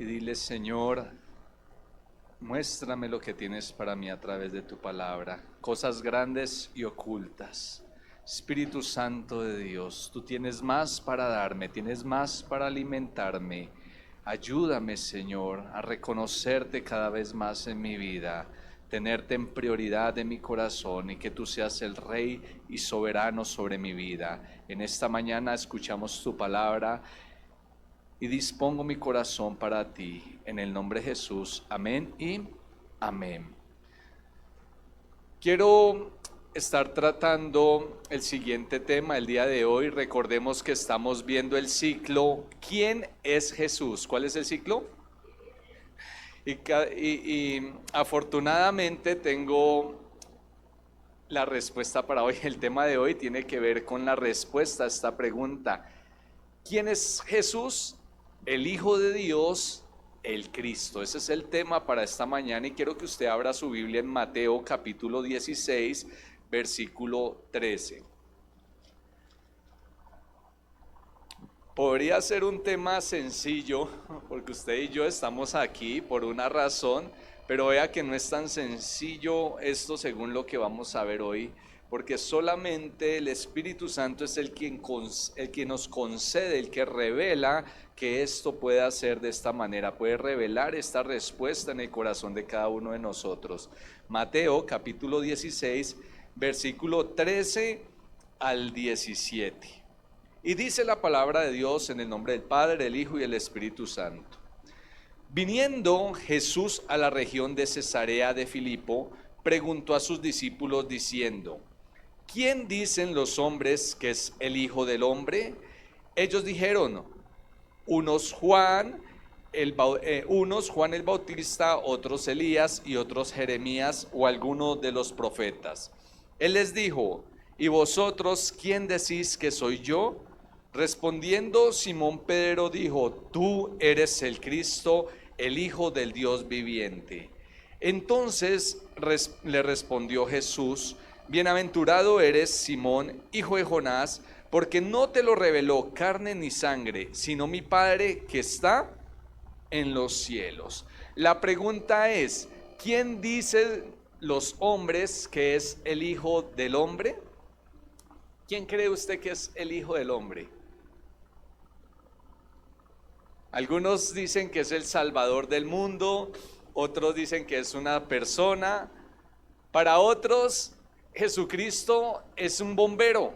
y dile: Señor, muéstrame lo que tienes para mí a través de tu palabra, cosas grandes y ocultas. Espíritu Santo de Dios, tú tienes más para darme, tienes más para alimentarme. Ayúdame, Señor, a reconocerte cada vez más en mi vida, tenerte en prioridad en mi corazón y que tú seas el Rey y soberano sobre mi vida. En esta mañana escuchamos tu palabra y dispongo mi corazón para ti, en el nombre de Jesús. Amén y amén. Quiero estar tratando el siguiente tema el día de hoy. Recordemos que estamos viendo el ciclo ¿Quién es Jesús? ¿Cuál es el ciclo? Y afortunadamente tengo la respuesta para hoy. El tema de hoy tiene que ver con la respuesta a esta pregunta. ¿Quién es Jesús? El Hijo de Dios, el Cristo. Ese es el tema para esta mañana y quiero que usted abra su Biblia en Mateo capítulo 16, versículo 13. Podría ser un tema sencillo porque usted y yo estamos aquí por una razón, pero vea que no es tan sencillo esto según lo que vamos a ver hoy, porque solamente el Espíritu Santo es el quien nos concede, el que revela que esto puede hacer de esta manera, puede revelar esta respuesta en el corazón de cada uno de nosotros. Mateo capítulo 16, versículo 13 al 17. Y dice la palabra de Dios en el nombre del Padre, el Hijo y el Espíritu Santo. Viniendo Jesús a la región de Cesarea de Filipo, preguntó a sus discípulos diciendo: ¿quién dicen los hombres que es el Hijo del Hombre? Ellos dijeron: unos Juan el Bautista, otros Elías y otros Jeremías o alguno de los profetas. Él les dijo: ¿y vosotros quién decís que soy yo? Respondiendo Simón Pedro dijo: tú eres el Cristo, el Hijo del Dios viviente. Entonces le respondió Jesús: bienaventurado eres, Simón, hijo de Jonás, porque no te lo reveló carne ni sangre, sino mi Padre que está en los cielos. La pregunta es: ¿quién dice los hombres que es el Hijo del Hombre? ¿Quién cree usted que es el Hijo del Hombre? Algunos dicen que es el Salvador del mundo, otros dicen que es una persona. Para otros, Jesucristo es un bombero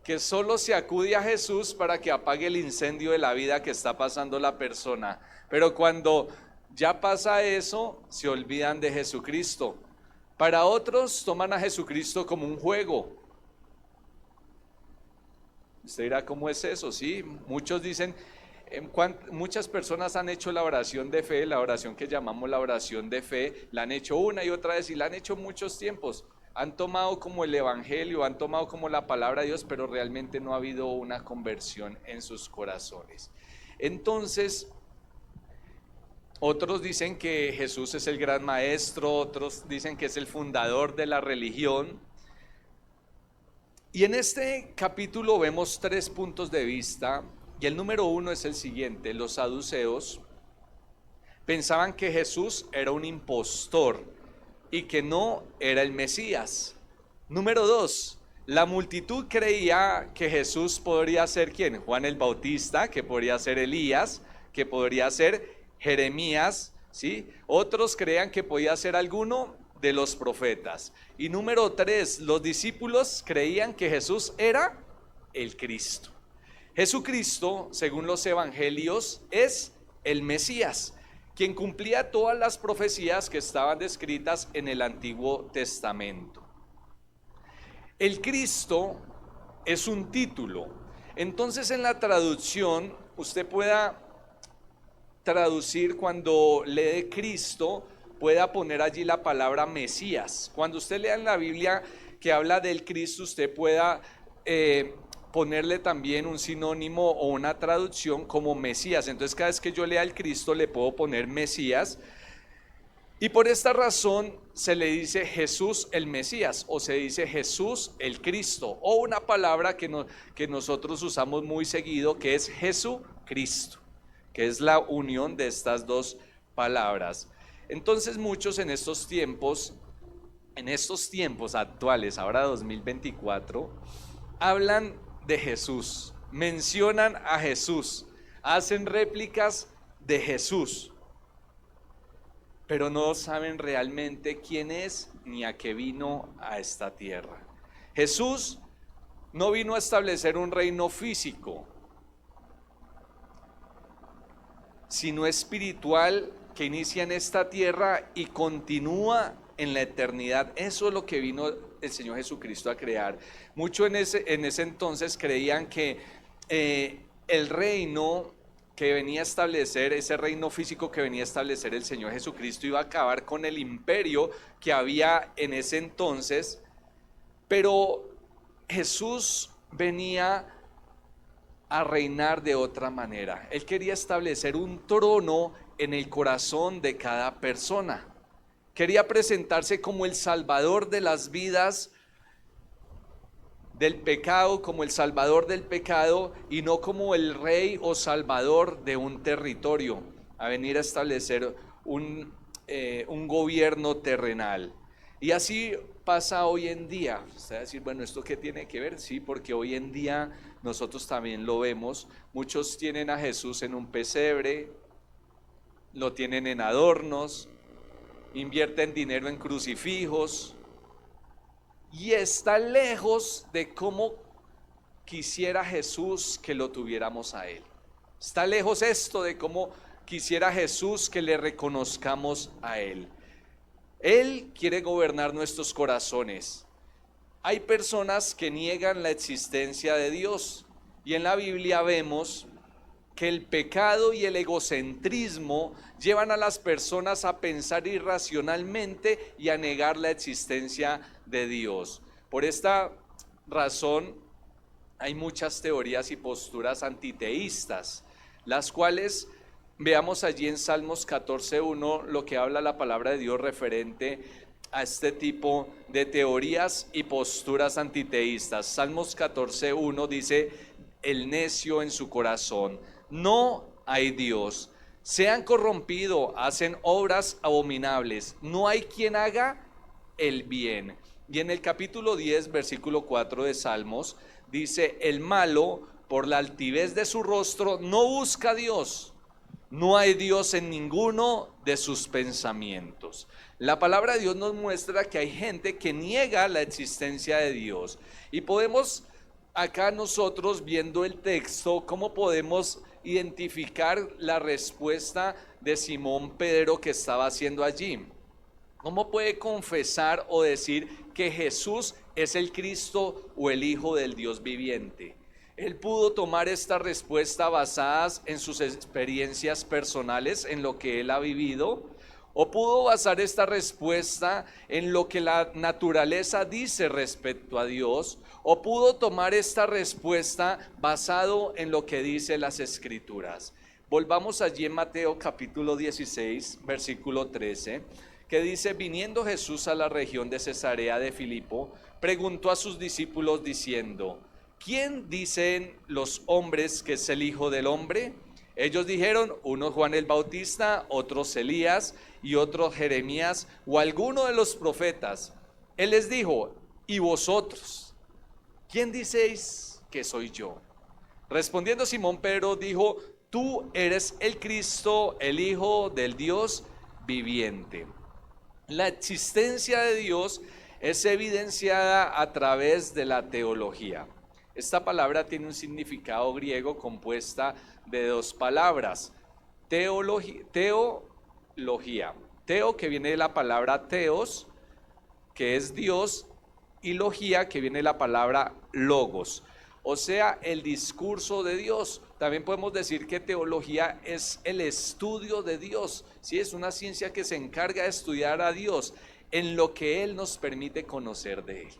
que solo se acude a Jesús para que apague el incendio de la vida que está pasando la persona. Pero cuando ya pasa eso, se olvidan de Jesucristo. Para otros, toman a Jesucristo como un juego. Usted dirá: ¿cómo es eso? Sí, muchos dicen, muchas personas han hecho la oración de fe, la oración que llamamos la oración de fe, la han hecho una y otra vez y la han hecho muchos tiempos. Han tomado como el evangelio, han tomado como la palabra de Dios, pero realmente no ha habido una conversión en sus corazones. Entonces, otros dicen que Jesús es el gran maestro, otros dicen que es el fundador de la religión. Y en este capítulo vemos 3 puntos de vista, y el número 1 es el siguiente: los saduceos pensaban que Jesús era un impostor y que no era el Mesías. Número 2, la multitud creía que Jesús podría ser ¿quién? Juan el Bautista, que podría ser Elías, que podría ser Jeremías, ¿sí? Otros creían que podía ser alguno de los profetas. Y número 3, los discípulos creían que Jesús era el Cristo. Jesucristo, según los evangelios, es el Mesías, quien cumplía todas las profecías que estaban descritas en el Antiguo Testamento. El Cristo es un título. Entonces, en la traducción, usted pueda traducir, cuando lee Cristo, pueda poner allí la palabra Mesías. Cuando usted lea en la Biblia que habla del Cristo, usted pueda ponerle también un sinónimo o una traducción como Mesías. Entonces, cada vez que yo lea el Cristo le puedo poner Mesías. Y por esta razón se le dice Jesús el Mesías, o se dice Jesús el Cristo, o una palabra que nosotros usamos muy seguido, que es Jesucristo. que es la unión de estas dos palabras. Entonces muchos en estos tiempos actuales, ahora 2024, hablan de Jesús, mencionan a Jesús, hacen réplicas de Jesús, pero no saben realmente quién es ni a qué vino a esta tierra. Jesús no vino a establecer un reino físico, sino espiritual, que inicia en esta tierra y continúa en la eternidad. Eso es lo que vino el Señor Jesucristo a crear. Muchos en ese entonces creían que el reino que venía a establecer, ese reino físico que venía a establecer el Señor Jesucristo, iba a acabar con el imperio que había en ese entonces, pero Jesús venía a reinar de otra manera. Él quería establecer un trono en el corazón de cada persona. Quería presentarse como el salvador de las vidas del pecado, como el salvador del pecado, y no como el rey o salvador de un territorio, a venir a establecer un gobierno terrenal. Y así pasa hoy en día. Usted va a decir, bueno, ¿esto qué tiene que ver? Sí, porque hoy en día nosotros también lo vemos. Muchos tienen a Jesús en un pesebre, lo tienen en adornos, invierten dinero en crucifijos, y está lejos de cómo quisiera Jesús que lo tuviéramos a Él. Está lejos esto de cómo quisiera Jesús que le reconozcamos a Él. Él quiere gobernar nuestros corazones. Hay personas que niegan la existencia de Dios, y en la Biblia vemos que el pecado y el egocentrismo llevan a las personas a pensar irracionalmente y a negar la existencia de Dios. Por esta razón hay muchas teorías y posturas antiteístas, las cuales veamos allí en Salmos 14:1 lo que habla la palabra de Dios referente a este tipo de teorías y posturas antiteístas. Salmos 14:1 dice: el necio en su corazón, no hay Dios, se han corrompido, hacen obras abominables, no hay quien haga el bien. Y en el capítulo 10, versículo 4 de Salmos, dice: el malo, por la altivez de su rostro, no busca a Dios, no hay Dios en ninguno de sus pensamientos. La palabra de Dios nos muestra que hay gente que niega la existencia de Dios, y podemos acá nosotros, viendo el texto, cómo podemos identificar la respuesta de Simón Pedro que estaba haciendo allí. ¿Cómo puede confesar o decir que Jesús es el Cristo o el Hijo del Dios viviente? Él pudo tomar esta respuesta basadas en sus experiencias personales, en lo que él ha vivido, o pudo basar esta respuesta en lo que la naturaleza dice respecto a Dios, o pudo tomar esta respuesta basado en lo que dice las Escrituras. Volvamos allí en Mateo capítulo 16, versículo 13, que dice: viniendo Jesús a la región de Cesarea de Filipo, preguntó a sus discípulos diciendo: ¿quién dicen los hombres que es el Hijo del Hombre? Ellos dijeron: unos Juan el Bautista, otros Elías, y otros Jeremías o alguno de los profetas. Él les dijo: ¿y vosotros? ¿Quién diceis que soy yo? Respondiendo Simón Pedro dijo: tú eres el Cristo, el Hijo del Dios viviente. La existencia de Dios es evidenciada a través de la teología. Esta palabra tiene un significado griego compuesta de dos palabras: teología, teo, que viene de la palabra teos, que es Dios, y logía, que viene de la palabra logos, o sea, el discurso de Dios. También podemos decir que teología es el estudio de Dios, ¿sí? Es una ciencia que se encarga de estudiar a Dios en lo que Él nos permite conocer de Él.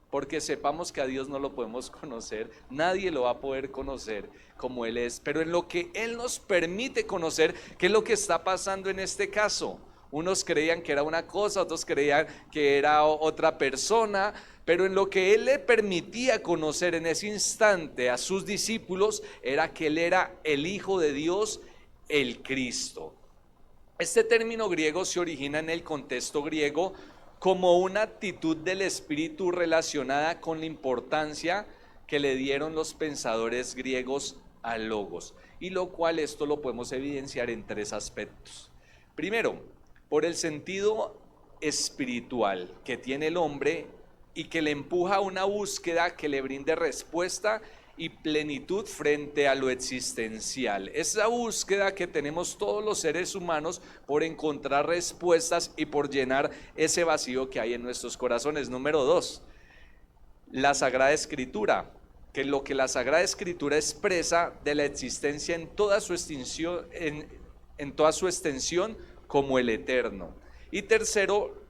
Porque sepamos que a Dios no lo podemos conocer, nadie lo va a poder conocer como Él es, pero en lo que Él nos permite conocer, ¿qué es lo que está pasando en este caso? Unos creían que era una cosa, otros creían que era otra persona, Pero en lo que él le permitía conocer en ese instante a sus discípulos era que él era el Hijo de Dios, el Cristo. Este término griego se origina en el contexto griego como una actitud del espíritu relacionada con la importancia que le dieron los pensadores griegos al logos, y lo cual esto lo podemos evidenciar en tres aspectos. Primero, por el sentido espiritual que tiene el hombre y que le empuja a una búsqueda que le brinde respuesta y plenitud frente a lo existencial. Esa búsqueda que tenemos todos los seres humanos por encontrar respuestas y por llenar ese vacío que hay en nuestros corazones. Número dos, la Sagrada Escritura, que lo que la Sagrada Escritura expresa de la existencia en toda su extensión, en toda su extensión como el eterno. Y tercero,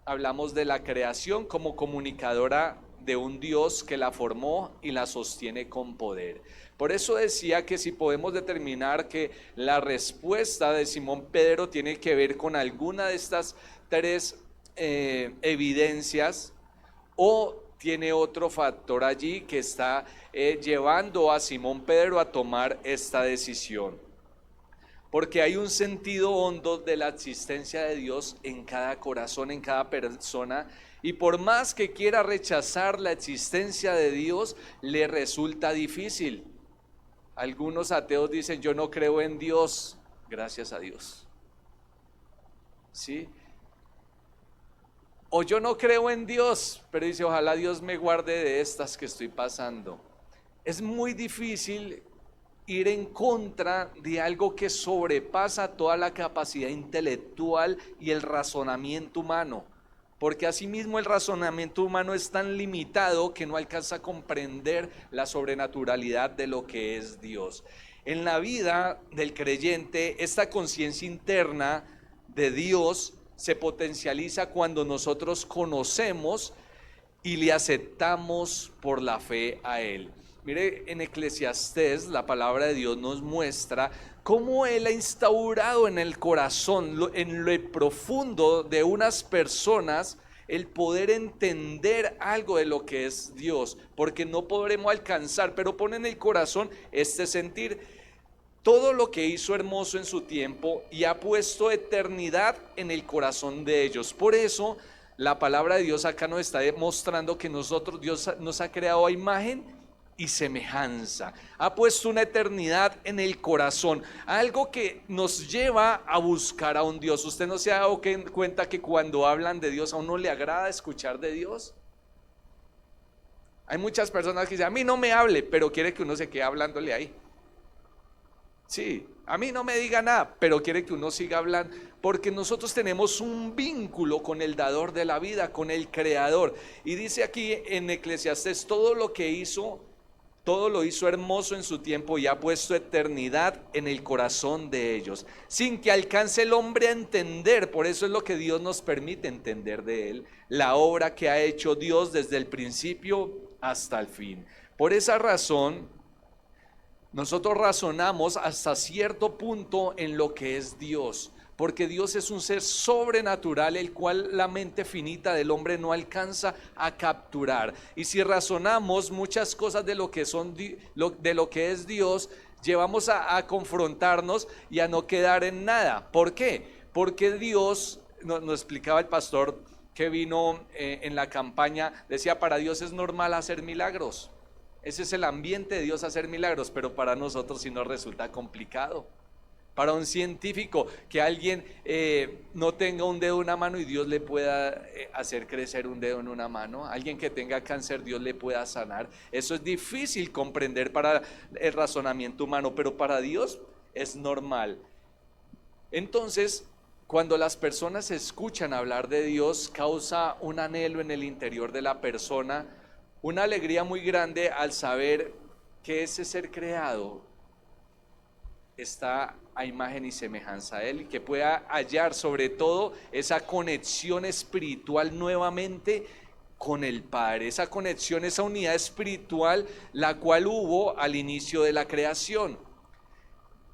hablamos de la creación como comunicadora de un Dios que la formó y la sostiene con poder. Por eso decía que si podemos determinar que la respuesta de Simón Pedro tiene que ver con alguna de estas tres evidencias, o tiene otro factor allí que está llevando a Simón Pedro a tomar esta decisión. Porque hay un sentido hondo de la existencia de Dios en cada corazón, en cada persona, y por más que quiera rechazar la existencia de Dios, le resulta difícil. Algunos ateos dicen: yo no creo en Dios, gracias a Dios. ¿Sí? O yo no creo en Dios, pero dice: ojalá Dios me guarde de estas que estoy pasando. Es muy difícil ir en contra de algo que sobrepasa toda la capacidad intelectual y el razonamiento humano, porque asimismo el razonamiento humano es tan limitado que no alcanza a comprender la sobrenaturalidad de lo que es Dios. En la vida del creyente, esta conciencia interna de Dios se potencializa cuando nosotros conocemos y le aceptamos por la fe a Él. Mire, en Eclesiastés la palabra de Dios nos muestra cómo Él ha instaurado en el corazón, en lo profundo de unas personas, el poder entender algo de lo que es Dios, porque no podremos alcanzar, pero pone en el corazón este sentir. Todo lo que hizo hermoso en su tiempo y ha puesto eternidad en el corazón de ellos. Por eso la palabra de Dios acá nos está demostrando que nosotros, Dios nos ha creado a imagen y semejanza, ha puesto una eternidad en el corazón, algo que nos lleva a buscar a un Dios. ¿Usted no se ha dado cuenta que cuando hablan de Dios a uno le agrada escuchar de Dios? Hay muchas personas que dicen: a mí no me hable, pero quiere que uno se quede hablándole ahí. Sí, a mí no me diga nada, pero quiere que uno siga hablando, porque nosotros tenemos un vínculo con el dador de la vida, con el creador. Y dice aquí en Eclesiastés: todo lo que hizo, todo lo hizo hermoso en su tiempo y ha puesto eternidad en el corazón de ellos, sin que alcance el hombre a entender. Por eso es lo que Dios nos permite entender de Él, la obra que ha hecho Dios desde el principio hasta el fin. Por esa razón, nosotros razonamos hasta cierto punto en lo que es Dios, porque Dios es un ser sobrenatural, el cual la mente finita del hombre no alcanza a capturar. Y si razonamos muchas cosas de lo que es Dios, llevamos a confrontarnos y a no quedar en nada. ¿Por qué? Porque Dios, nos explicaba el pastor que vino en la campaña, decía: para Dios es normal hacer milagros. Ese es el ambiente de Dios, hacer milagros, pero para nosotros sí nos resulta complicado. Para un científico, que alguien no tenga un dedo en una mano y Dios le pueda hacer crecer un dedo en una mano, alguien que tenga cáncer, Dios le pueda sanar, eso es difícil comprender para el razonamiento humano, pero para Dios es normal. Entonces, cuando las personas escuchan hablar de Dios, causa un anhelo en el interior de la persona, una alegría muy grande al saber que ese ser creado está a imagen y semejanza a Él, y que pueda hallar sobre todo esa conexión espiritual nuevamente con el Padre, esa conexión, esa unidad espiritual, la cual hubo al inicio de la creación.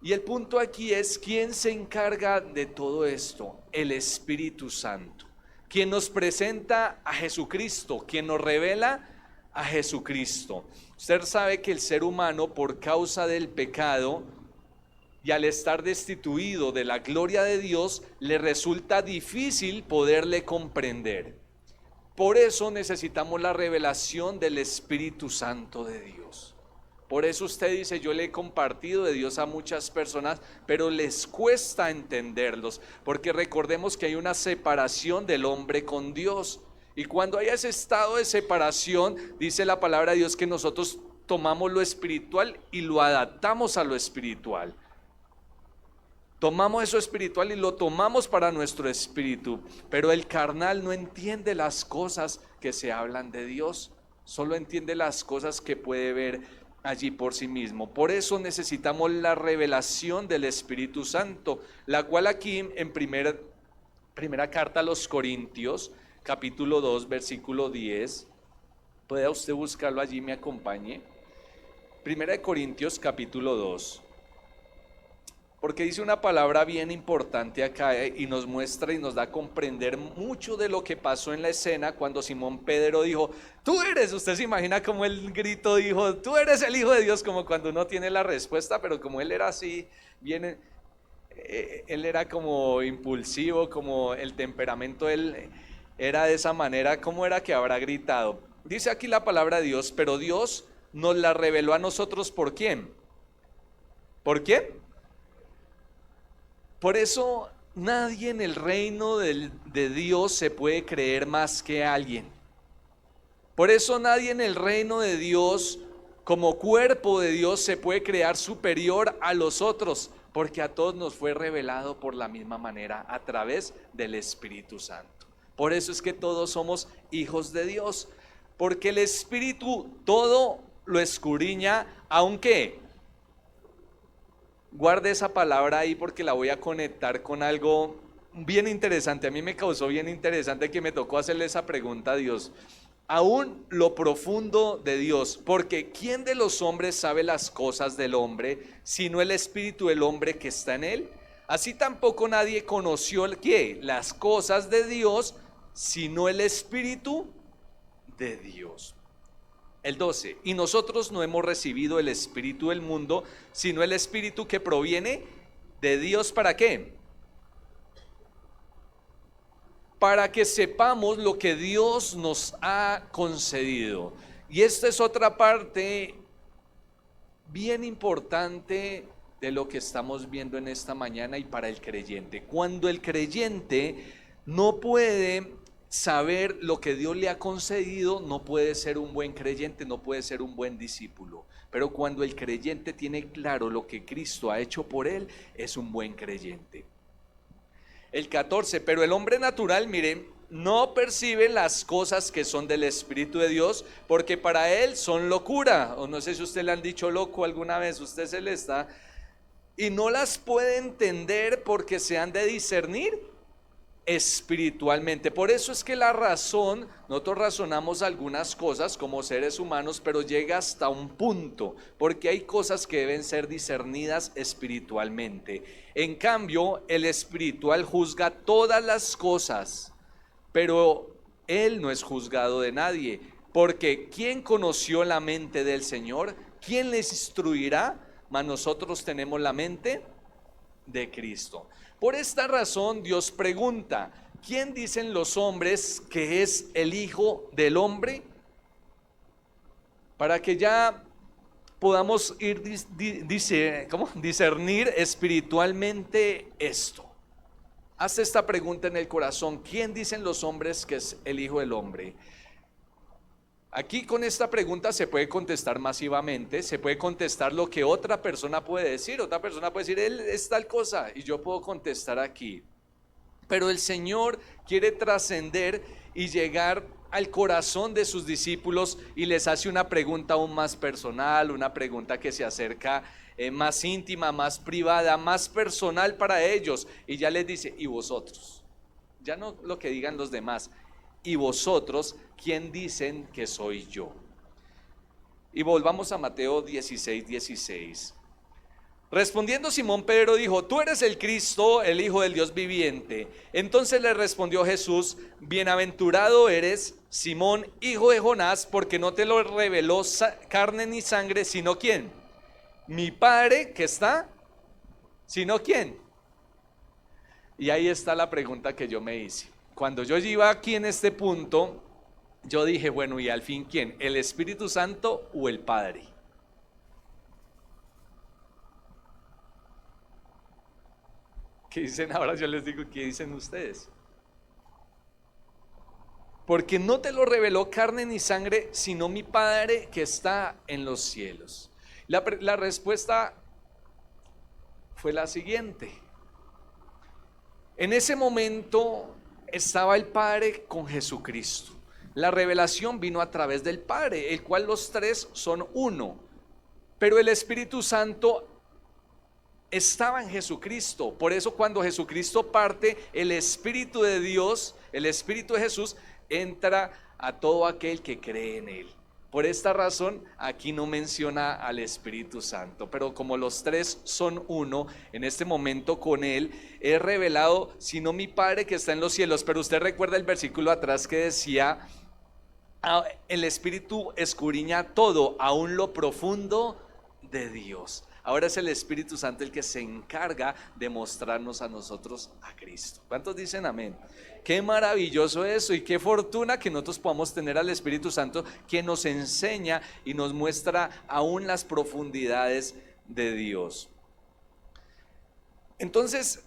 Y el punto aquí es: ¿quién se encarga de todo esto? El Espíritu Santo. quien nos presenta a Jesucristo, quien nos revela a Jesucristo. Usted sabe que el ser humano, por causa del pecado y al estar destituido de la gloria de Dios, le resulta difícil poderle comprender. Por eso necesitamos la revelación del Espíritu Santo de Dios. Por eso usted dice, yo le he compartido de Dios a muchas personas, pero les cuesta entenderlos, porque recordemos que hay una separación del hombre con Dios. Y cuando hay ese estado de separación, dice la palabra de Dios que nosotros tomamos lo espiritual y lo adaptamos a lo espiritual. Tomamos eso espiritual y lo tomamos para nuestro espíritu, pero el carnal no entiende las cosas que se hablan de Dios, solo entiende las cosas que puede ver allí por sí mismo. Por eso necesitamos la revelación del Espíritu Santo, la cual aquí en primera carta a los Corintios, capítulo 2, versículo 10, puede usted buscarlo allí, me acompañe. Primera de Corintios, capítulo 2. Porque dice una palabra bien importante acá y nos muestra y nos da a comprender mucho de lo que pasó en la escena cuando Simón Pedro dijo, tú eres, usted se imagina como el grito dijo, tú eres el Hijo de Dios, como cuando uno tiene la respuesta, pero como él era así, él era como impulsivo, como el temperamento, él era de esa manera, ¿cómo era que habrá gritado? Dice aquí la palabra de Dios, pero Dios nos la reveló a nosotros, ¿por quién? ¿Por quién? Por eso nadie en el reino de Dios se puede creer más que alguien. Por eso nadie en el reino de Dios, como cuerpo de Dios, se puede creer superior a los otros, porque a todos nos fue revelado por la misma manera, a través del Espíritu Santo. Por eso es que todos somos hijos de Dios, porque el Espíritu todo lo escudriña, aunque... Guarde esa palabra ahí porque la voy a conectar con algo bien interesante. A mí me causó bien interesante que me tocó hacerle esa pregunta a Dios. Aún lo profundo de Dios, porque ¿quién de los hombres sabe las cosas del hombre, sino el espíritu del hombre que está en él? Así tampoco nadie conoció ¿qué? Las cosas de Dios, sino el espíritu de Dios. El 12, y nosotros no hemos recibido el espíritu del mundo, sino el espíritu que proviene de Dios. ¿Para qué? Para que sepamos lo que Dios nos ha concedido. Y esta es otra parte bien importante de lo que estamos viendo en esta mañana y para el creyente. Cuando el creyente no puede saber lo que Dios le ha concedido, no puede ser un buen creyente, no puede ser un buen discípulo. Pero cuando el creyente tiene claro lo que Cristo ha hecho por él, es un buen creyente. El 14, pero el hombre natural, miren, no percibe las cosas que son del Espíritu de Dios, porque para él son locura. O no sé si usted le han dicho loco alguna vez, usted se le está, y no las puede entender porque se han de discernir espiritualmente. Por eso es que la razón, nosotros razonamos algunas cosas como seres humanos, pero llega hasta un punto, porque hay cosas que deben ser discernidas espiritualmente. En cambio, el espiritual juzga todas las cosas, pero él no es juzgado de nadie, porque ¿quién conoció la mente del Señor? ¿Quién les instruirá? Mas nosotros tenemos la mente de Cristo. Por esta razón Dios pregunta, ¿quién dicen los hombres que es el Hijo del Hombre? Para que ya podamos ir discernir espiritualmente esto. Haz esta pregunta en el corazón, ¿quién dicen los hombres que es el Hijo del Hombre? Aquí con esta pregunta se puede contestar masivamente, se puede contestar lo que otra persona puede decir. Otra persona puede decir, él es tal cosa, y yo puedo contestar aquí. Pero el Señor quiere trascender y llegar al corazón de sus discípulos y les hace una pregunta aún más personal, una pregunta que se acerca más íntima, más privada, más personal para ellos. Y ya les dice, ¿y vosotros? Ya no lo que digan los demás. ¿Y vosotros quién dicen que soy yo? Y volvamos a Mateo 16:16. Respondiendo Simón Pedro dijo: tú eres el Cristo, el Hijo del Dios viviente. Entonces le respondió Jesús: bienaventurado eres, Simón, hijo de Jonás, porque no te lo reveló carne ni sangre, sino ¿quién? Mi Padre que está, sino ¿quién? Y ahí está la pregunta que yo me hice. Cuando yo iba aquí en este punto, yo dije, bueno, ¿y al fin quién? ¿El Espíritu Santo o el Padre? ¿Qué dicen ahora? Yo les digo, ¿qué dicen ustedes? Porque no te lo reveló carne ni sangre, sino mi Padre que está en los cielos. La respuesta fue la siguiente. En ese momento estaba el Padre con Jesucristo. La revelación vino a través del Padre, el cual los tres son uno. Pero el Espíritu Santo estaba en Jesucristo. Por eso cuando Jesucristo parte, el Espíritu de Dios, el Espíritu de Jesús, entra a todo aquel que cree en Él. Por esta razón, aquí no menciona al Espíritu Santo, pero como los tres son uno, en este momento con Él es revelado, sino mi Padre que está en los cielos. Pero usted recuerda el versículo atrás que decía, el Espíritu escudriña todo, aún lo profundo de Dios. Ahora es el Espíritu Santo el que se encarga de mostrarnos a nosotros a Cristo. ¿Cuántos dicen amén? Qué maravilloso eso y qué fortuna que nosotros podamos tener al Espíritu Santo que nos enseña y nos muestra aún las profundidades de Dios. Entonces,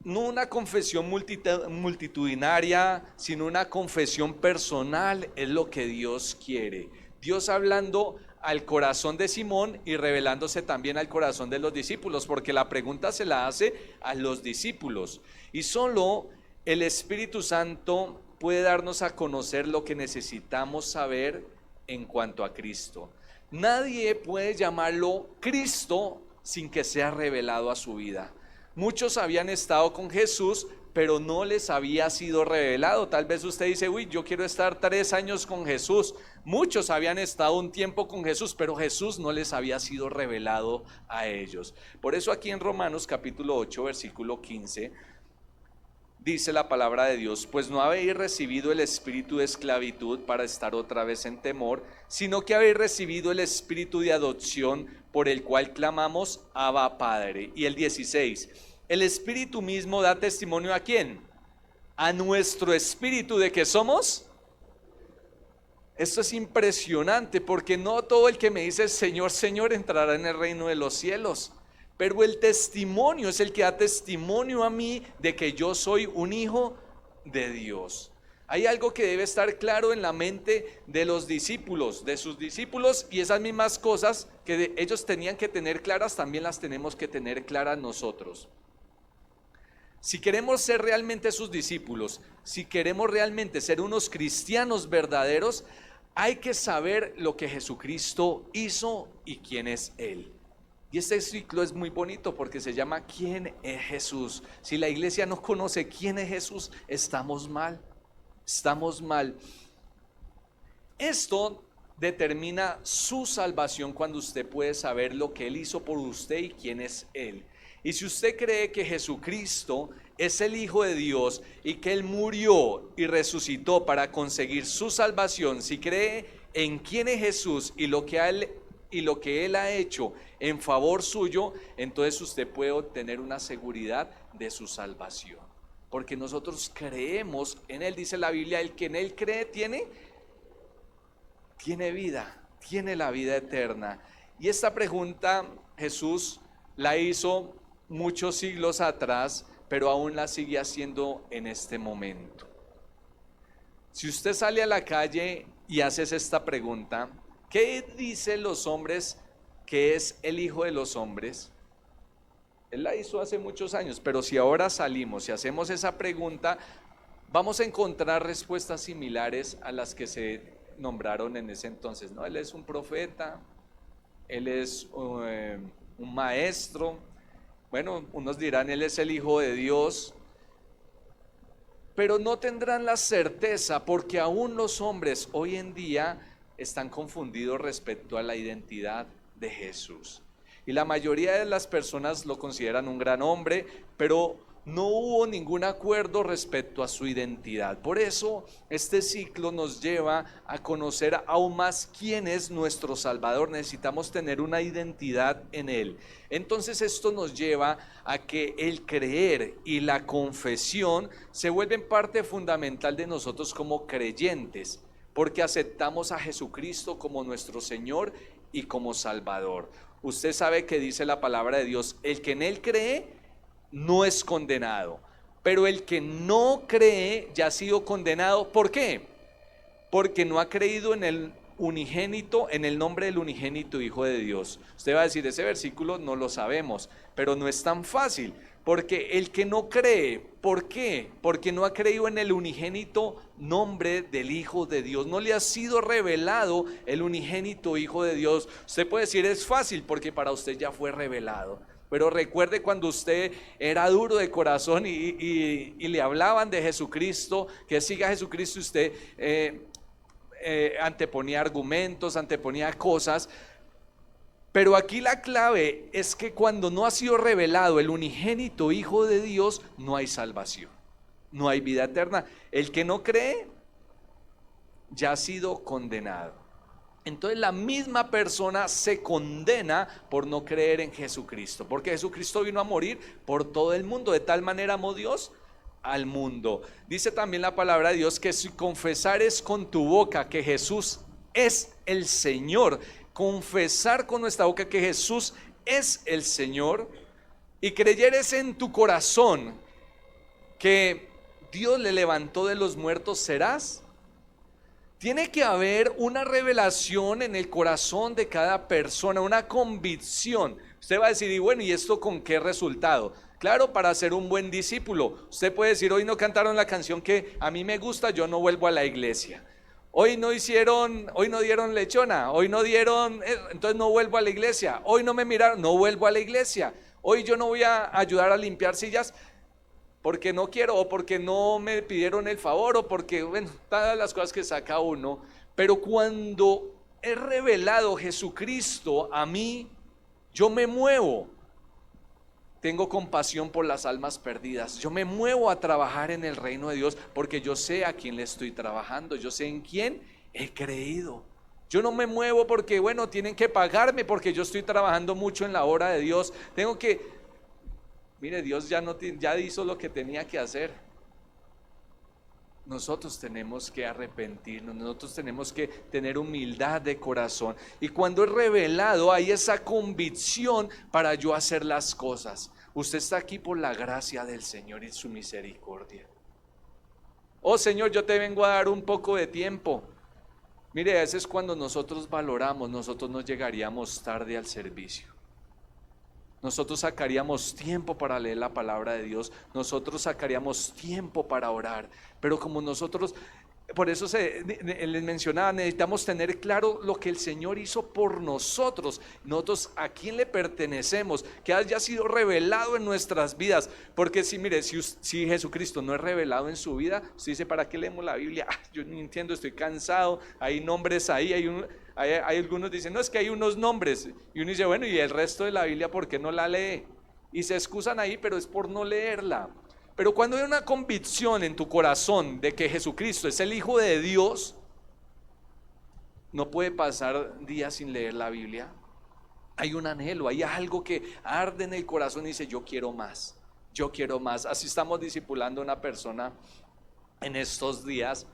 no una confesión multitudinaria, sino una confesión personal es lo que Dios quiere. Dios hablando al corazón de Simón y revelándose también al corazón de los discípulos, porque la pregunta se la hace a los discípulos. Y solo el Espíritu Santo puede darnos a conocer lo que necesitamos saber en cuanto a Cristo. Nadie puede llamarlo Cristo sin que sea revelado a su vida. Muchos habían estado con Jesús, pero no les había sido revelado. Tal vez usted dice, uy, yo quiero estar 3 años con Jesús. Muchos habían estado un tiempo con Jesús, pero Jesús no les había sido revelado a ellos. Por eso aquí en Romanos capítulo 8, versículo 15, dice la palabra de Dios: pues no habéis recibido el espíritu de esclavitud para estar otra vez en temor, sino que habéis recibido el espíritu de adopción, por el cual clamamos, Abba, Padre. Y el 16, el Espíritu mismo da testimonio ¿a quién? A nuestro espíritu de que somos. Esto es impresionante, porque no todo el que me dice Señor, Señor entrará en el reino de los cielos, pero el testimonio es el que da testimonio a mí de que yo soy un hijo de Dios. Hay algo que debe estar claro en la mente de los discípulos, de sus discípulos, y esas mismas cosas que ellos tenían que tener claras, también las tenemos que tener claras nosotros. Si queremos ser realmente sus discípulos, si queremos realmente ser unos cristianos verdaderos, hay que saber lo que Jesucristo hizo y quién es Él. Y este ciclo es muy bonito porque se llama ¿quién es Jesús? Si la iglesia no conoce quién es Jesús, estamos mal. Estamos mal. Esto determina su salvación cuando usted puede saber lo que Él hizo por usted y quién es Él. Y si usted cree que Jesucristo es el Hijo de Dios y que Él murió y resucitó para conseguir su salvación, si cree en quién es Jesús y lo que Él ha hecho en favor suyo, entonces usted puede obtener una seguridad de su salvación. Porque nosotros creemos en Él, dice la Biblia, el que en Él cree tiene vida, tiene la vida eterna. Y esta pregunta Jesús la hizo muchos siglos atrás, pero aún la sigue haciendo en este momento. Si usted sale a la calle y haces esta pregunta, ¿qué dicen los hombres que es el Hijo de los hombres? Él la hizo hace muchos años, pero si ahora salimos y hacemos esa pregunta, vamos a encontrar respuestas similares a las que se nombraron en ese entonces, ¿no? Él es un profeta, Él es un maestro, bueno, unos dirán Él es el Hijo de Dios, pero no tendrán la certeza porque aún los hombres hoy en día están confundidos respecto a la identidad de Jesús. y la mayoría de las personas lo consideran un gran hombre, pero no hubo ningún acuerdo respecto a su identidad. Por eso este ciclo nos lleva a conocer aún más quién es nuestro Salvador. Necesitamos tener una identidad en Él. Entonces esto nos lleva a que el creer y la confesión se vuelven parte fundamental de nosotros como creyentes, porque aceptamos a Jesucristo como nuestro Señor y como Salvador. Usted sabe que dice la palabra de Dios: el que en Él cree no es condenado, pero el que no cree ya ha sido condenado. ¿Por qué? Porque no ha creído en el unigénito, en el nombre del unigénito Hijo de Dios. Usted va a decir, ese versículo no lo sabemos, pero no es tan fácil, porque el que no cree, ¿por qué? Porque no ha creído en el unigénito nombre del Hijo de Dios. No le ha sido revelado el unigénito Hijo de Dios. Usted puede decir, es fácil, porque para usted ya fue revelado. Pero recuerde cuando usted era duro de corazón y le hablaban de Jesucristo, que siga a Jesucristo, usted anteponía argumentos, anteponía cosas. Pero aquí la clave es que cuando no ha sido revelado el unigénito Hijo de Dios, no hay salvación, no hay vida eterna. El que no cree ya ha sido condenado. Entonces la misma persona se condena por no creer en Jesucristo, porque Jesucristo vino a morir por todo el mundo. De tal manera amó Dios al mundo. Dice también la palabra de Dios que si confesares con tu boca que Jesús es el Señor, confesar con nuestra boca que Jesús es el Señor, y creyeres en tu corazón que Dios le levantó de los muertos, serás. Tiene que haber una revelación en el corazón de cada persona, una convicción. Usted va a decir, y bueno, ¿y esto con qué resultado? Claro, para ser un buen discípulo. Usted puede decir, hoy no cantaron la canción que a mí me gusta, yo no vuelvo a la iglesia. Hoy no dieron lechona, hoy no dieron, entonces no vuelvo a la iglesia. Hoy no me miraron, no vuelvo a la iglesia. Hoy yo no voy a ayudar a limpiar sillas porque no quiero, o porque no me pidieron el favor, o porque, bueno, todas las cosas que saca uno. Pero cuando es revelado Jesucristo a mí, yo me muevo. Tengo compasión por las almas perdidas. Yo me muevo a trabajar en el reino de Dios, porque yo sé a quién le estoy trabajando, yo sé en quién he creído. Yo no me muevo porque, bueno, tienen que pagarme porque yo estoy trabajando mucho en la obra de Dios. Mire, Dios ya hizo lo que tenía que hacer. Nosotros tenemos que arrepentirnos, nosotros tenemos que tener humildad de corazón. Y cuando es revelado hay esa convicción para yo hacer las cosas. Usted está aquí por la gracia del Señor y su misericordia. Oh Señor, yo te vengo a dar un poco de tiempo. Mire, a veces cuando nosotros valoramos, nosotros no llegaríamos tarde al servicio. Nosotros sacaríamos tiempo para leer la palabra de Dios, nosotros sacaríamos tiempo para orar, pero como nosotros, por eso les mencionaba, necesitamos tener claro lo que el Señor hizo por nosotros a quién le pertenecemos, que haya sido revelado en nuestras vidas. Porque si Jesucristo no es revelado en su vida, usted dice, ¿para qué leemos la Biblia? Yo no entiendo, estoy cansado, hay nombres ahí, hay algunos dicen, no, es que hay unos nombres, y uno dice, bueno, y el resto de la Biblia, ¿por qué no la lee? Y se excusan ahí, pero es por no leerla. Pero cuando hay una convicción en tu corazón de que Jesucristo es el Hijo de Dios, no puede pasar días sin leer la Biblia. Hay un anhelo, hay algo que arde en el corazón y dice, yo quiero más, yo quiero más. Así estamos discipulando a una persona en estos días.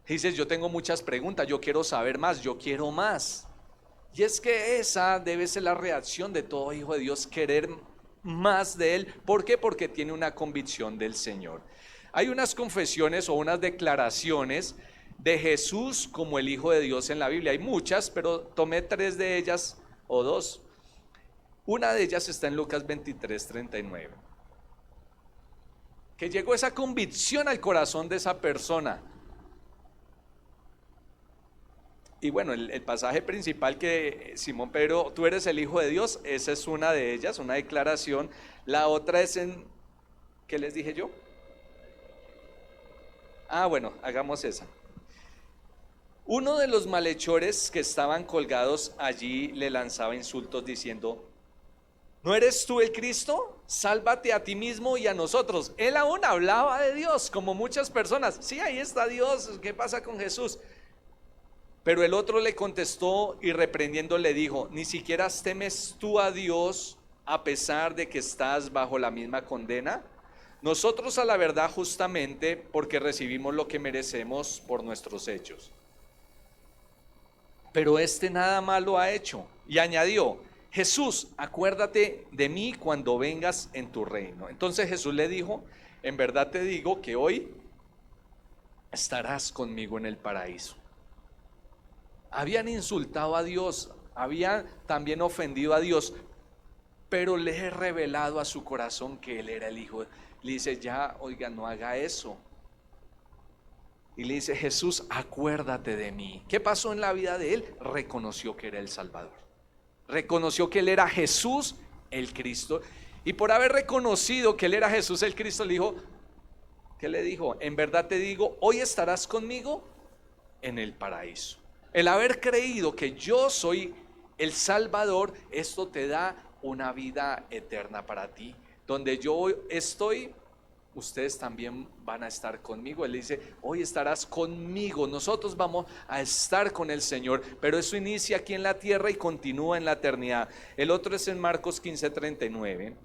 Dices, yo tengo muchas preguntas, yo quiero saber más, yo quiero más. Y es que esa debe ser la reacción de todo hijo de Dios, querer más de Él. ¿Por qué? Porque tiene una convicción del Señor. Hay unas confesiones o unas declaraciones de Jesús como el Hijo de Dios en la Biblia. Hay muchas, pero tomé 3 de ellas o 2. Una de ellas está en Lucas 23:39. Que llegó esa convicción al corazón de esa persona. Y bueno, el pasaje principal que Simón Pedro, tú eres el Hijo de Dios, esa es una de ellas, una declaración. La otra es ¿qué les dije yo? Bueno, hagamos esa. Uno de los malhechores que estaban colgados allí le lanzaba insultos diciendo, ¿No eres tú el Cristo? Sálvate a ti mismo y a nosotros. Él aún hablaba de Dios, como muchas personas. Sí, ahí está Dios, ¿qué pasa con Jesús? Pero el otro le contestó y reprendiendo le dijo: ¿ni siquiera temes tú a Dios a pesar de que estás bajo la misma condena? Nosotros a la verdad justamente porque recibimos lo que merecemos por nuestros hechos. Pero este nada malo ha hecho. Y añadió: Jesús, acuérdate de mí cuando vengas en tu reino. Entonces Jesús le dijo: en verdad te digo que hoy estarás conmigo en el paraíso. Habían insultado a Dios, habían también ofendido a Dios, pero le he revelado a su corazón que Él era el Hijo. Le dice: ya, oiga, no haga eso. Y le dice: Jesús, acuérdate de mí. ¿Qué pasó en la vida de él? Reconoció que era el Salvador. Reconoció que Él era Jesús el Cristo. Y por haber reconocido que Él era Jesús el Cristo, le dijo, ¿qué le dijo? En verdad te digo, hoy estarás conmigo en el paraíso. El haber creído que yo soy el Salvador, esto te da una vida eterna para ti. Donde yo estoy, ustedes también van a estar conmigo. Él dice: hoy estarás conmigo. Nosotros vamos a estar con el Señor, pero eso inicia aquí en la tierra y continúa en la eternidad. El otro es en Marcos 15:39.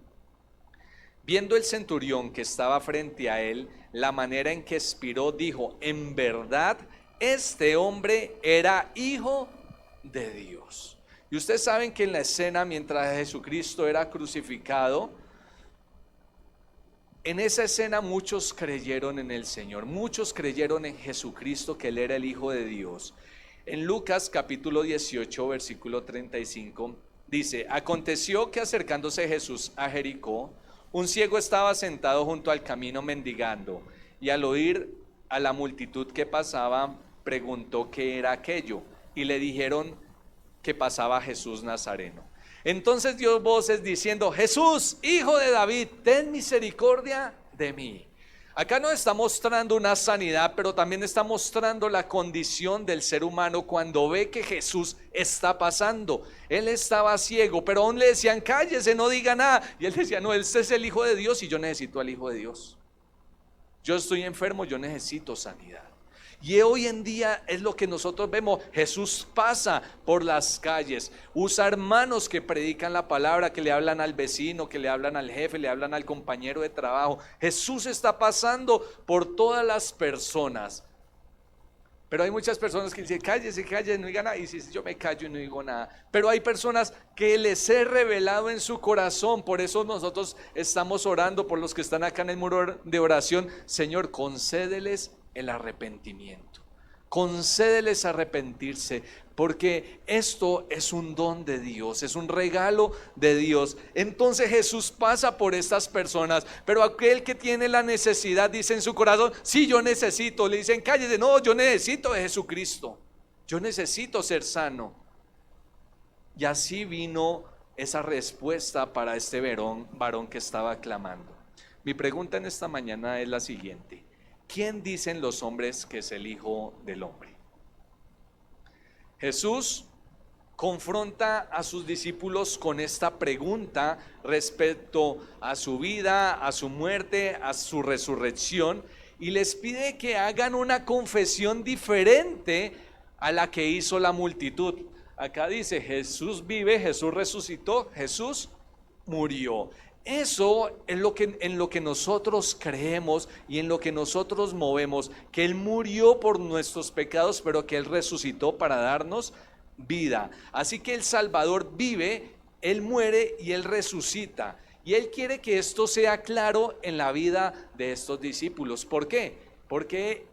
Viendo el centurión que estaba frente a él la manera en que expiró, dijo: en verdad este hombre era hijo de Dios. Y ustedes saben que en la escena, mientras Jesucristo era crucificado, en esa escena muchos creyeron en el Señor, muchos creyeron en Jesucristo, que Él era el Hijo de Dios. En Lucas capítulo 18 versículo 35 dice: aconteció que acercándose Jesús a Jericó, un ciego estaba sentado junto al camino mendigando, y al oír a la multitud que pasaba, preguntó qué era aquello, y le dijeron que pasaba Jesús Nazareno. Entonces dio voces diciendo: Jesús, hijo de David, ten misericordia de mí. Acá no está mostrando una sanidad, pero también está mostrando la condición del ser humano cuando ve que Jesús está pasando. Él estaba ciego, pero aún le decían: cállese, no diga nada. Y él decía: no, este es el Hijo de Dios y yo necesito al Hijo de Dios. Yo estoy enfermo, yo necesito sanidad. Y hoy en día es lo que nosotros vemos. Jesús pasa por las calles, usa hermanos que predican la palabra, que le hablan al vecino, que le hablan al jefe, le hablan al compañero de trabajo. Jesús está pasando por todas las personas. Pero hay muchas personas que dicen: cállese, cállese, no diga nada. Y si yo me callo y no digo nada. Pero hay personas que les he revelado en su corazón. Por eso nosotros estamos orando por los que están acá en el muro de oración. Señor, concédeles el arrepentimiento, concédeles arrepentirse, porque esto es un don de Dios, es un regalo de Dios. Entonces Jesús pasa por estas personas, pero aquel que tiene la necesidad dice en su corazón: sí, yo necesito. Le dicen: cállese, no, yo necesito de Jesucristo, yo necesito ser sano. Y así vino esa respuesta para este varón que estaba clamando. Mi pregunta en esta mañana es la siguiente: ¿quién dicen los hombres que es el Hijo del Hombre? Jesús confronta a sus discípulos con esta pregunta respecto a su vida, a su muerte, a su resurrección, y les pide que hagan una confesión diferente a la que hizo la multitud. Acá dice: Jesús vive, Jesús resucitó, Jesús murió. Eso es en lo que nosotros creemos y en lo que nosotros movemos, que Él murió por nuestros pecados, pero que Él resucitó para darnos vida. Así que el Salvador vive, Él muere y Él resucita. Y Él quiere que esto sea claro en la vida de estos discípulos. ¿Por qué? Porque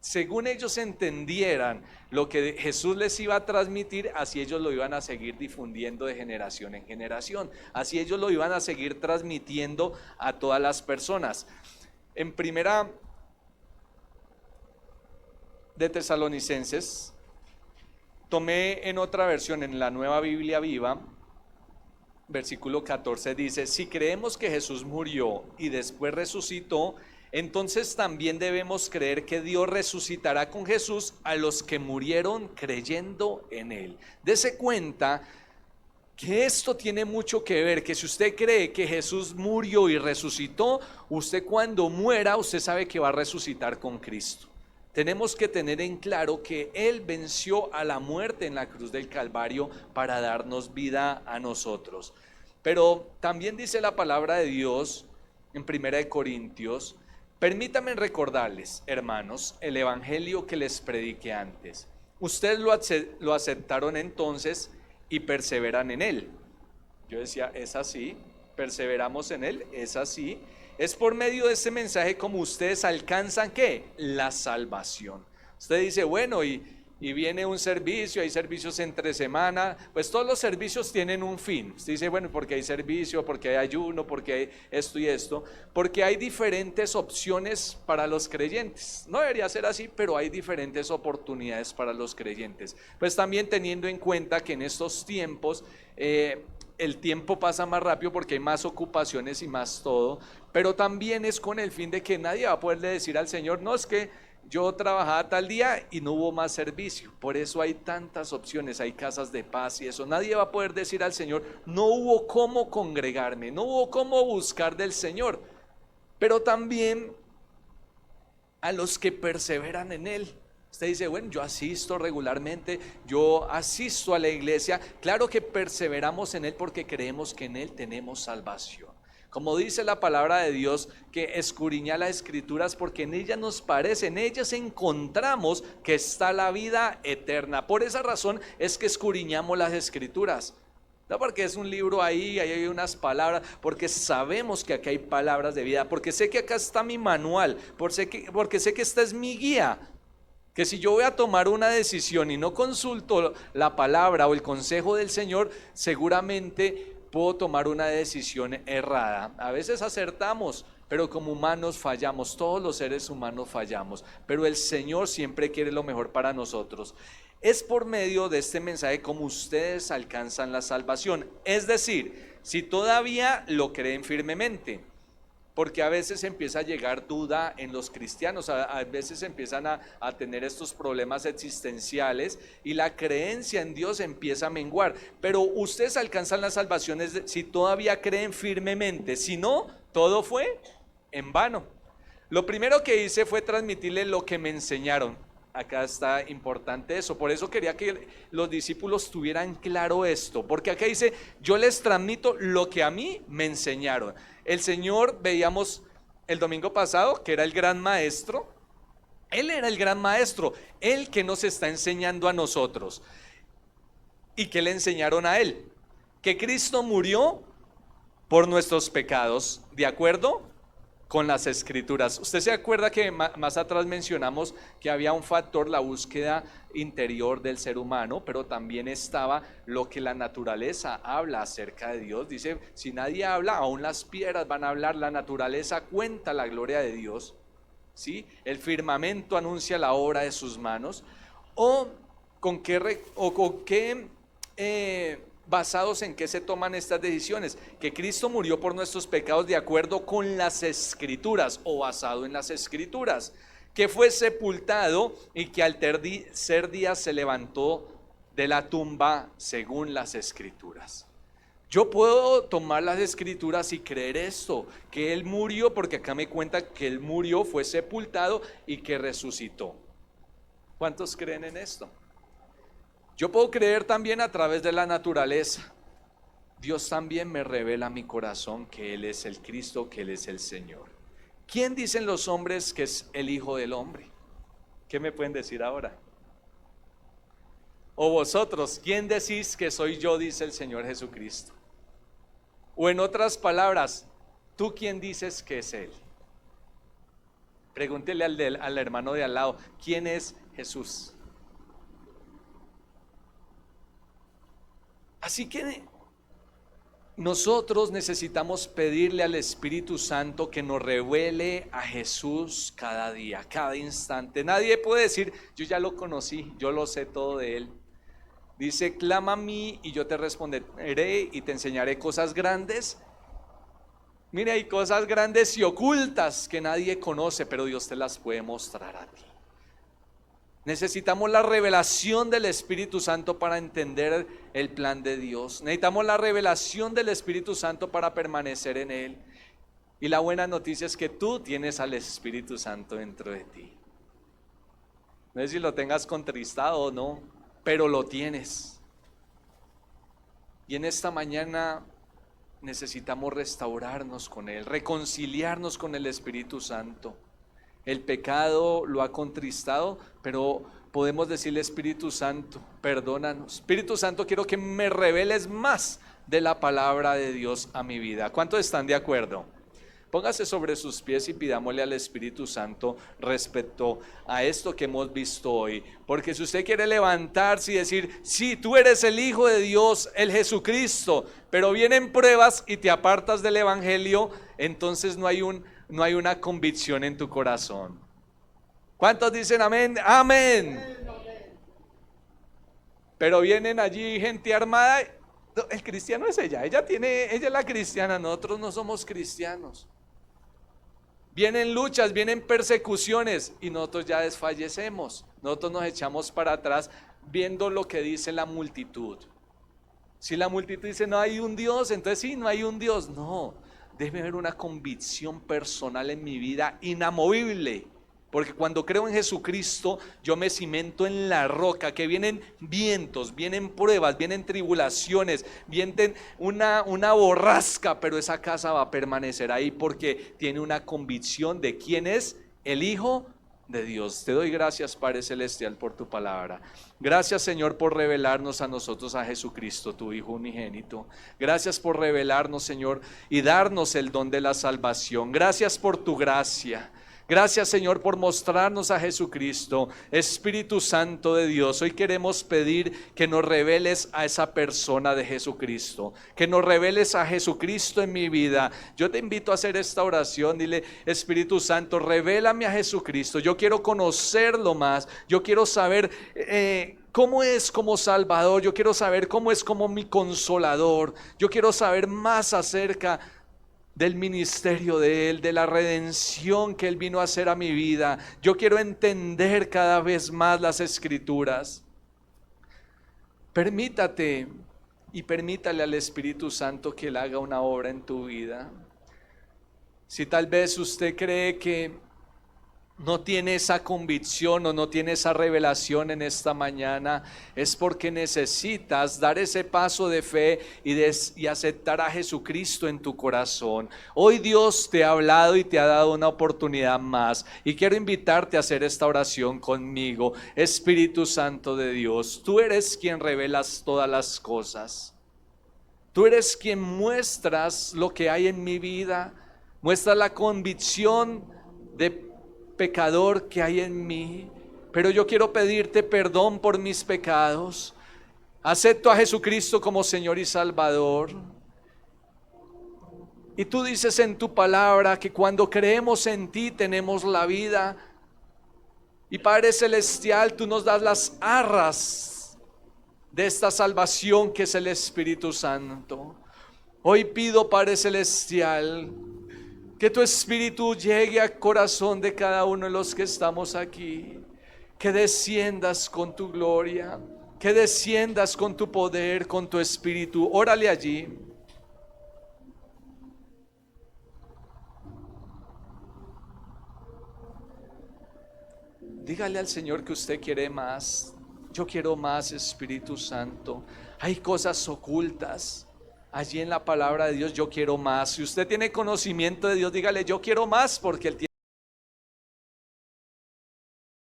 según ellos entendieran lo que Jesús les iba a transmitir, así ellos lo iban a seguir difundiendo de generación en generación, así ellos lo iban a seguir transmitiendo a todas las personas. En primera de Tesalonicenses, tomé en otra versión, en la Nueva Biblia Viva, versículo 14 dice: si creemos que Jesús murió y después resucitó, entonces también debemos creer que Dios resucitará con Jesús a los que murieron creyendo en Él. Dese cuenta que esto tiene mucho que ver, que si usted cree que Jesús murió y resucitó, usted cuando muera, usted sabe que va a resucitar con Cristo. Tenemos que tener en claro que Él venció a la muerte en la cruz del Calvario para darnos vida a nosotros. Pero también dice la palabra de Dios en 1 Corintios, permítanme recordarles, hermanos, el evangelio que les prediqué antes. Ustedes lo aceptaron entonces y perseveran en él. Yo decía, es así, perseveramos en él, es así. Es por medio de este mensaje como ustedes alcanzan, ¿qué? La salvación. Usted dice, bueno, y viene un servicio, hay servicios entre semana, pues todos los servicios tienen un fin. Usted dice, bueno, porque hay servicio, porque hay ayuno, porque hay esto y esto, porque hay diferentes opciones para los creyentes. No debería ser así, pero hay diferentes oportunidades para los creyentes. Pues también teniendo en cuenta que en estos tiempos el tiempo pasa más rápido porque hay más ocupaciones y más todo, pero también es con el fin de que nadie va a poderle decir al Señor, no, es que yo trabajaba tal día y no hubo más servicio. Por eso hay tantas opciones, hay casas de paz y eso. Nadie va a poder decir al Señor, no hubo cómo congregarme, no hubo cómo buscar del Señor. Pero también a los que perseveran en Él. Usted dice, bueno, yo asisto regularmente, yo asisto a la iglesia. Claro que perseveramos en Él porque creemos que en Él tenemos salvación. Como dice la palabra de Dios, que escudriña las escrituras porque en ellas nos parece, en ellas encontramos que está la vida eterna. Por esa razón es que escudriñamos las escrituras. No porque es un libro ahí hay unas palabras, porque sabemos que aquí hay palabras de vida, porque sé que acá está mi manual, porque sé que esta es mi guía. Que si yo voy a tomar una decisión y no consulto la palabra o el consejo del Señor, seguramente puedo tomar una decisión errada. A veces acertamos, pero como humanos fallamos, todos los seres humanos fallamos, pero el Señor siempre quiere lo mejor para nosotros. Es por medio de este mensaje como ustedes alcanzan la salvación, es decir, si todavía lo creen firmemente. Porque a veces empieza a llegar duda en los cristianos, a veces empiezan a tener estos problemas existenciales y la creencia en Dios empieza a menguar. Pero ustedes alcanzan la salvación si todavía creen firmemente, si no, todo fue en vano. Lo primero que hice fue transmitirles lo que me enseñaron. Acá está importante eso, por eso quería que los discípulos tuvieran claro esto, porque acá dice, yo les transmito lo que a mí me enseñaron. El Señor, veíamos el domingo pasado, que era el gran maestro. Él era el gran maestro, el que nos está enseñando a nosotros. ¿Y qué le enseñaron a él? Que Cristo murió por nuestros pecados, ¿de acuerdo? Con las escrituras. Usted se acuerda que más atrás mencionamos que había un factor, la búsqueda interior del ser humano, pero también estaba lo que la naturaleza habla acerca de Dios. Dice, si nadie habla, aún las piedras van a hablar, la naturaleza cuenta la gloria de Dios, ¿sí? El firmamento anuncia la obra de sus manos. Con qué ¿basados en qué se toman estas decisiones? Que Cristo murió por nuestros pecados de acuerdo con las escrituras o basado en las escrituras, que fue sepultado y que al tercer día se levantó de la tumba según las escrituras. Yo puedo tomar las escrituras y creer esto, que Él murió, porque acá me cuenta que Él murió, fue sepultado y que resucitó. ¿Cuántos creen en esto? Yo puedo creer también a través de la naturaleza. Dios también me revela a mi corazón que Él es el Cristo, que Él es el Señor. ¿Quién dicen los hombres que es el Hijo del Hombre? ¿Qué me pueden decir ahora? O vosotros, ¿quién decís que soy yo? Dice el Señor Jesucristo. O en otras palabras, ¿tú quién dices que es Él? Pregúntele al hermano de al lado, ¿quién es Jesús? Así que nosotros necesitamos pedirle al Espíritu Santo que nos revele a Jesús cada día, cada instante. Nadie puede decir, yo ya lo conocí, yo lo sé todo de Él. Dice, clama a mí y yo te responderé y te enseñaré cosas grandes. Mira, hay cosas grandes y ocultas que nadie conoce, pero Dios te las puede mostrar a ti. Necesitamos la revelación del Espíritu Santo para entender el plan de Dios. Necesitamos la revelación del Espíritu Santo para permanecer en Él. Y la buena noticia es que tú tienes al Espíritu Santo dentro de ti. No sé si lo tengas contristado o no, pero lo tienes. Y en esta mañana necesitamos restaurarnos con Él, reconciliarnos con el Espíritu Santo. El pecado lo ha contristado, pero podemos decirle: Espíritu Santo, perdónanos. Espíritu Santo, quiero que me reveles más de la palabra de Dios a mi vida. ¿Cuántos están de acuerdo? Póngase sobre sus pies y pidámosle al Espíritu Santo respecto a esto que hemos visto hoy. Porque si usted quiere levantarse y decir: sí, tú eres el Hijo de Dios, el Jesucristo, pero vienen pruebas y te apartas del Evangelio, entonces no hay una convicción en tu corazón. ¿Cuántos dicen amén? Amén. Pero vienen allí gente armada. No, el cristiano es ella es la cristiana, nosotros no somos cristianos. Vienen luchas, vienen persecuciones y nosotros ya desfallecemos. Nosotros nos echamos para atrás viendo lo que dice la multitud. Si la multitud dice: no hay un Dios, entonces sí, no hay un Dios. No, debe haber una convicción personal en mi vida inamovible. Porque cuando creo en Jesucristo, yo me cimento en la roca, que vienen vientos, vienen pruebas, vienen tribulaciones, vienen una borrasca, pero esa casa va a permanecer ahí porque tiene una convicción de quién es el Hijo de Dios. Te doy gracias, Padre Celestial, por tu palabra. Gracias, Señor, por revelarnos a nosotros a Jesucristo, tu Hijo unigénito. Gracias por revelarnos, Señor, y darnos el don de la salvación. Gracias por tu gracia. Gracias, Señor, por mostrarnos a Jesucristo. Espíritu Santo de Dios, hoy queremos pedir que nos reveles a esa persona de Jesucristo, que nos reveles a Jesucristo en mi vida. Yo te invito a hacer esta oración. Dile: Espíritu Santo, revélame a Jesucristo. Yo quiero conocerlo más. Yo quiero saber cómo es como Salvador. Yo quiero saber cómo es como mi Consolador. Yo quiero saber más acerca del ministerio de Él, de la redención que Él vino a hacer a mi vida. Yo quiero entender cada vez más las Escrituras. Permítale al Espíritu Santo que Él haga una obra en tu vida. Si tal vez usted cree que no tiene esa convicción o no tiene esa revelación en esta mañana, es porque necesitas dar ese paso de fe y aceptar a Jesucristo en tu corazón. Hoy Dios te ha hablado y te ha dado una oportunidad más, y quiero invitarte a hacer esta oración conmigo. Espíritu Santo de Dios, tú eres quien revelas todas las cosas. Tú eres quien muestras lo que hay en mi vida, muestras la convicción de pecador que hay en mí, pero yo quiero pedirte perdón por mis pecados. Acepto a Jesucristo como Señor y Salvador. Y tú dices en tu palabra que cuando creemos en ti tenemos la vida. Y Padre Celestial, tú nos das las arras de esta salvación que es el Espíritu Santo. Hoy pido, Padre Celestial, que tu Espíritu llegue al corazón de cada uno de los que estamos aquí. Que desciendas con tu gloria, que desciendas con tu poder, con tu Espíritu. Órale allí. Dígale al Señor que usted quiere más. Yo quiero más, Espíritu Santo. Hay cosas ocultas allí en la palabra de Dios. Yo quiero más. Si usted tiene conocimiento de Dios, dígale: yo quiero más, porque Él tiene